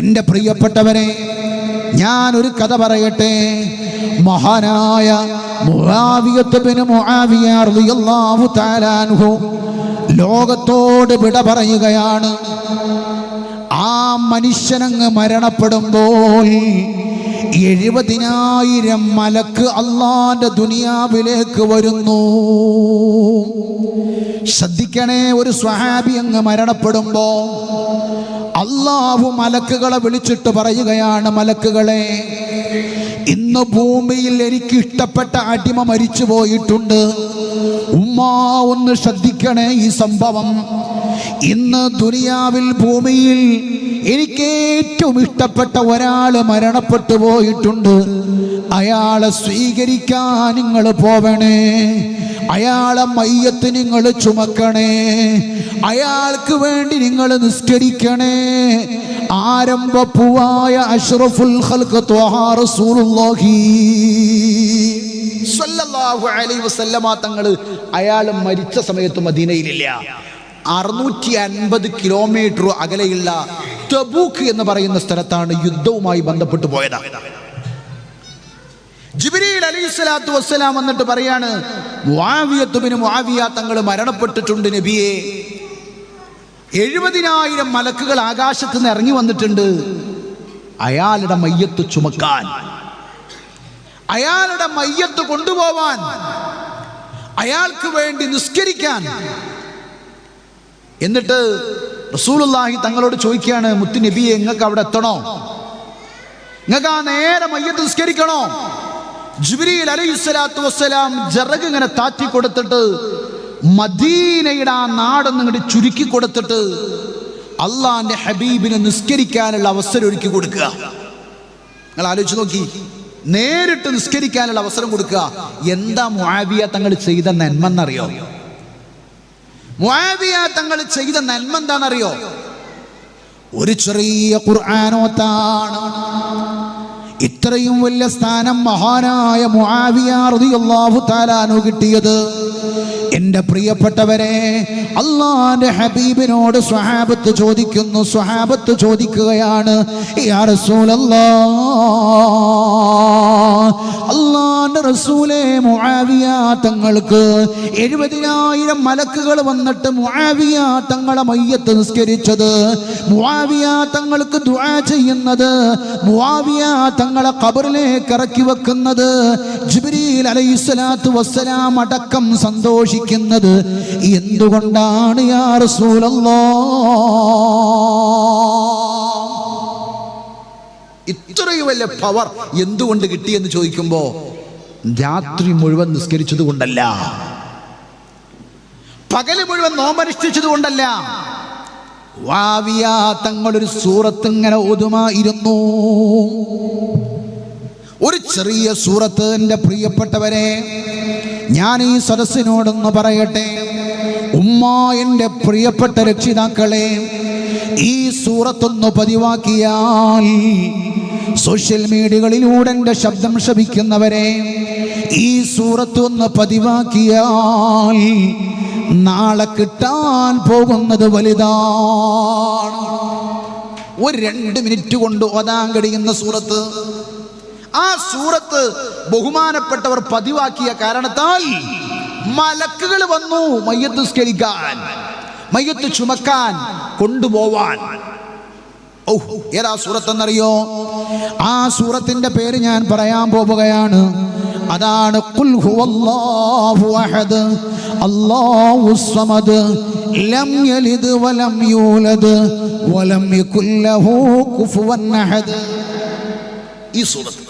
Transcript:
എൻ്റെ പ്രിയപ്പെട്ടവരെ, ഞാനൊരു കഥ പറയട്ടെ. മഹാനായ മുആവിയത്ത് ഇബ്നു മുആവിയ റളിയല്ലാഹു തആല അൻഹു ലോകത്തോട് വിട പറയുകയാണ്. ആ മനുഷ്യനങ്ങ് മരണപ്പെടുമ്പോൾ 70,000 മലക്ക് അള്ളാന്റെ ദുനിയാവിലേക്ക് വരുന്നു. ശ്രദ്ധിക്കണേ, ഒരു സ്വഹാബി അങ്ങ് മരണപ്പെടുമ്പോ അള്ളാഹു മലക്കുകളെ വിളിച്ചിട്ട് പറയുകയാണ്, മലക്കുകളെ, ഇന്ന് ഭൂമിയിൽ എനിക്ക് ഇഷ്ടപ്പെട്ട അടിമ മരിച്ചു പോയിട്ടുണ്ട്. ഉമ്മ ഒന്ന് ശ്രദ്ധിക്കണേ ഈ സംഭവം. ഇന്ന് ദുനിയാവിൽ ഭൂമിയിൽ എനിക്ക് ഏറ്റവും ഇഷ്ടപ്പെട്ട ഒരാള് മരണപ്പെട്ടു പോയിട്ടുണ്ട്. അയാളെ സ്വീകരിക്കാൻ നിങ്ങൾ പോവണേ, അയാളെ മയ്യത്ത് നിങ്ങൾ ചുമക്കണേ, അയാൾക്ക് വേണ്ടി നിങ്ങൾ നിസ്കരിക്കണേ. ആരംഭപ്പൂവായ അഷ്റഫുൽ ഖൽഖ് ത്വഹ റസൂലുള്ളാഹി സ്വല്ലല്ലാഹു അലൈഹി വസല്ലമ തങ്ങൾ അയാൾ മരിച്ച സമയത്ത് മദീനയിലില്ല. 650 കിലോമീറ്റർ അകലെയുള്ള തബൂക്ക് എന്ന് പറയുന്ന സ്ഥലത്താണ് യുദ്ധവുമായി ബന്ധപ്പെട്ട് പോയത്. ജിബ്രീൽ അലൈഹിസ്സലാത്തു വസ്സലാം വന്നിട്ട് പറയാണ്, മുആവിയത്ത് ഇബ്നു മുആവിയ തങ്ങൾ മരണപ്പെട്ടിട്ടുണ്ട് നബിയേ. 70,000 മലക്കുകൾ ആകാശത്ത് നിന്ന് ഇറങ്ങി വന്നിട്ടുണ്ട് അയാളുടെ മയ്യത്ത് ചുമക്കാൻ, അയാളുടെ മയ്യത്ത് കൊണ്ടുപോവാൻ, അയാൾക്ക് വേണ്ടി നിസ്കരിക്കാൻ. എന്നിട്ട് റസൂലുള്ളാഹി തങ്ങളോട് ചോദിക്കുകയാണ്, മുത്തു നബിയെ, നിങ്ങൾക്ക് അവിടെ എത്തണോ? നിങ്ങൾക്ക് ആ നേരെ മയ്യത്ത് നിസ്കരിക്കണോ? ജിബ്രീൽ അലൈഹിസ്സലാത്തു വസ്സലാം ജറഗ് ഇങ്ങനെ താറ്റി കൊടുത്തിട്ട് മദീനയുടെ ആ നാടൊന്നും ഇങ്ങോട്ട് ചുരുക്കി കൊടുത്തിട്ട് അള്ളാന്റെ ഹബീബിനെ നിസ്കരിക്കാനുള്ള അവസരം ഒരുക്കി കൊടുക്കുക. നിങ്ങൾ ആലോചിച്ച് നോക്കി, നേരിട്ട് നിസ്കരിക്കാനുള്ള അവസരം കൊടുക്കുക. എന്താ മുആവിയ തങ്ങൾ ചെയ്ത നന്മ എന്നറിയോ? മുആവിയ തങ്ങൾ ചെയ്ത നന്മ എന്താണെന്നറിയോ? ഒരു ചെറിയ ഖുർആനോത്താണ് ഇത്രയും വലിയ സ്ഥാനം മഹാനായ മുആവിയ റളിയല്ലാഹു തആല അൻഹു കിട്ടിയത്. എൻ്റെ പ്രിയപ്പെട്ടവരെ, അള്ളാന്റെ ഹബീബിനോട് സ്വഹാബത്ത് ചോദിക്കുന്നു, സ്വഹാബത്ത് ചോദിക്കുകയാണ്, യാ റസൂലല്ലാഹ്, അള്ളാന്റെ റസൂലേ, മുആവിയ തങ്ങൾക്ക് 70,000 മലക്കുകൾ വന്നിട്ട് മുആവിയ തങ്ങളെ മയ്യത്ത് നിസ്കരിച്ചത്, മുആവിയ തങ്ങൾക്ക് ദുആ ചെയ്യുന്നത്, മുആവിയ തങ്ങളെ ഖബറിലേക്ക് ഇറക്കി വെക്കുന്നത്, ജിബ്രീൽ അലൈഹിസ്സലാത്തു വസ്സലാം അടക്കം സന്തോഷിക്കുന്നത് എന്തുകൊണ്ടാണ് യാ റസൂലല്ലാഹ്? ഇത്രയും വലിയ പവർ എന്തുകൊണ്ട് കിട്ടിയെന്ന് ചോദിക്കുമ്പോ രാത്രി മുഴുവൻ നിസ്കരിച്ചത് കൊണ്ടല്ല, പകല് മുഴുവൻ നോമ്പനുഷ്ഠിച്ചത് കൊണ്ടല്ല. മുആവിയ തങ്ങളൊരു സൂറത്ത് ഇങ്ങനെ ഓതുമായിരുന്നു, ഒരു ചെറിയ സൂറത്ത്. എൻ്റെ പ്രിയപ്പെട്ടവരെ, ഞാൻ ഈ സദസ്സിനോടൊന്ന് പറയട്ടെ, ഉമ്മ, എൻ്റെ പ്രിയപ്പെട്ട രക്ഷിതാക്കളെ, ഈ സൂറത്തൊന്ന് പതിവാക്കിയാൽ, സോഷ്യൽ മീഡിയകളിലൂടെ എൻ്റെ ശബ്ദം ശ്രവിക്കുന്നവരെ, ഈ സൂറത്തൊന്ന് പതിവാക്കിയാൽ നാളെ കിട്ടാൻ പോകുന്നത് വലുതാണ്. ഒരു 2 മിനിറ്റ് കൊണ്ട് ഓതാൻ കഴിയുന്ന സൂറത്ത്. ആ സൂറത്ത് ബഹുമാനപ്പെട്ടവർ പതിവാക്കിയ കാരണത്താൽ മലക്കുകൾ വന്നു മയ്യത്ത് നിസ്കരിക്കാൻ, മയ്യത്ത് ചുമക്കാൻ, കൊണ്ടുപോവാൻ. ഏതാ സൂറത്തെന്നറിയോ? ആ സൂറത്തിന്റെ പേര് ഞാൻ പറയാൻ പോവുകയാണ്. അതാണ് ഖുൽ ഹുവല്ലാഹു അഹദ് അല്ലാഹുസ് സമദ് ലം യലിദ് വലം യൂലദ് വലം യകുൽ ലഹു കുഫുവൻ അഹദ്. ഈ സൂറത്ത്